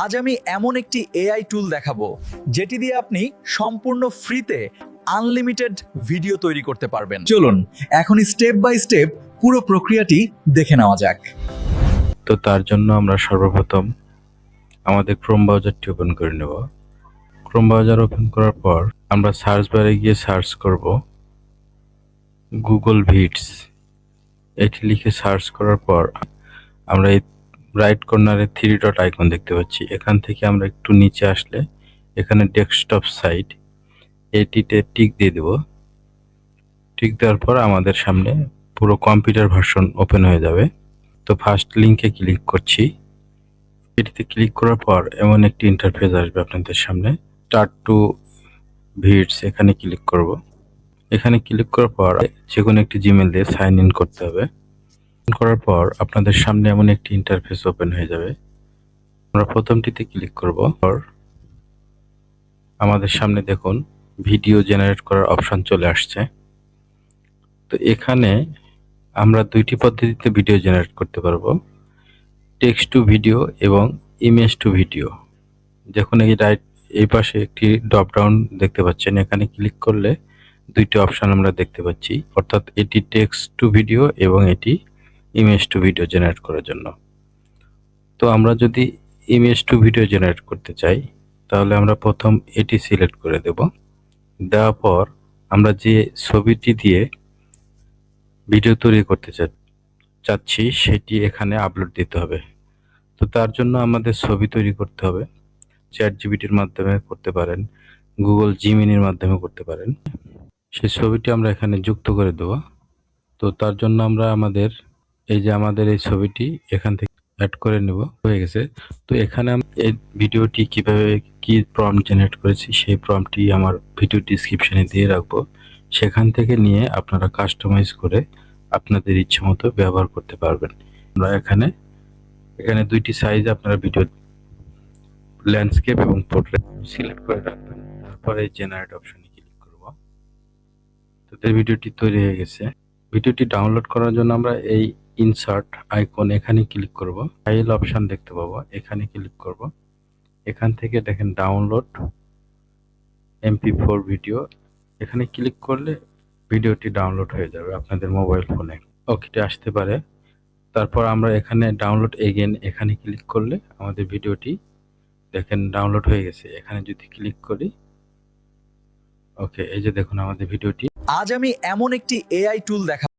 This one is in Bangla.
আজ আমি এমন একটি এআই টুল দেখাবো যেটি দিয়ে আপনি সম্পূর্ণ ফ্রিতে আনলিমিটেড ভিডিও তৈরি করতে পারবেন। চলুন এখন স্টেপ বাই স্টেপ পুরো প্রক্রিয়াটি দেখে নেওয়া যাক। তো তার জন্য আমরা সর্বপ্রথম আমাদের ক্রোম ব্রাউজারটি ওপেন করে নেব। ক্রোম ব্রাউজার ওপেন করার পর আমরা সার্চ বারে গিয়ে সার্চ করব গুগল ভিডস। এটি লিখে সার্চ করার পর আমরা এই রাইট কর্নারে 3 ডট আইকন দেখতে পাচ্ছি। এখান থেকে আমরা একটু নিচে আসলে এখানে ডেস্কটপ সাইট, এটিতে টিক দিয়ে দেব। টিক দেওয়ার পর আমাদের সামনে পুরো কম্পিউটার ভার্সন ওপেন হয়ে যাবে। তো ফার্স্ট লিংকে ক্লিক করছি। এটিতে ক্লিক করার পর এমন একটি ইন্টারফেস আসবে আপনাদের সামনে। স্টার্ট টু ভিডস এখানে ক্লিক করব। এখানে ক্লিক করার পর যে কোনো একটি জিমেল দিয়ে সাইন ইন করতে হবে। করার পর আপনাদের সামনে এমন একটি ইন্টারফেস ওপেন হয়ে যাবে। আমরা প্রথমটিতে ক্লিক করব। আমাদের সামনে দেখুন ভিডিও জেনারেট করার অপশন চলে আসছে। তো এখানে আমরা দুইটি পদ্ধতিতে ভিডিও জেনারেট করতে পারবো, টেক্সট টু ভিডিও এবং ইমেজ টু ভিডিও। দেখুন এই পাশে একটি ড্রপ ডাউন দেখতে পাচ্ছেন, এখানে ক্লিক করলে দুইটি অপশন আমরা দেখতে পাচ্ছি, অর্থাৎ এটি টেক্সট টু ভিডিও এবং এটি ইমেজ টু ভিডিও জেনারেট করার জন্য। তো আমরা যদি ইমেজ টু ভিডিও জেনারেট করতে চাই তাহলে আমরা প্রথম এটি সিলেক্ট করে দেব। দেওয়ার পর আমরা যে ছবিটি দিয়ে ভিডিও তৈরি করতে চাচ্ছি সেটি এখানে আপলোড দিতে হবে। তো তার জন্য আমাদের ছবি তৈরি করতে হবে। চ্যাটজিপিটির মাধ্যমে করতে পারেন, গুগল জিমিনির মাধ্যমে করতে পারেন। সেই ছবিটি আমরা এখানে যুক্ত করে দেব। তো তার জন্য আমরা আমাদের এই ছবিটি এখান থেকে অ্যাড করে নেব। হয়ে গেছে। তো এখানে আমি এই ভিডিওটি কিভাবে কি প্রম্পট জেনারেট করেছি সেই প্রম্পটটি আমার ভিডিও ডিসক্রিপশনে দিয়ে রাখবো। সেখান থেকে নিয়ে আপনারা কাস্টমাইজ করে আপনাদের ইচ্ছে মতো ব্যবহার করতে পারবেন। আমরা এখানে দুইটি সাইজ আপনারা ভিডিও ল্যান্ডস্কেপ এবং পোর্ট্রেট সিলেক্ট করে রাখবেন। তারপরে জেনারেট অপশনে ক্লিক করব। তো ভিডিওটি তৈরি হয়ে গেছে। ভিডিওটি ডাউনলোড করার জন্য আমরা এই ইনসার্ট আইকন এখানে ক্লিক করব। ফাইল অপশন দেখতে পাবো, এখানে ক্লিক করব। এখান থেকে দেখেন ডাউনলোড MP4 ভিডিও, এখানে ক্লিক করলে ভিডিওটি ডাউনলোড হয়ে যাবে আপনাদের মোবাইল ফোনে। ওকে আসতে পারে। তারপর আমরা এখানে ডাউনলোড এগেন এখানে ক্লিক করলে আমাদের ভিডিওটি দেখেন ডাউনলোড হয়ে গেছে। এখানে যদি ক্লিক করি, ওকে এই যে দেখুন আমাদের ভিডিওটি। আজ আমি এমন একটি এআই টুল দেখাবো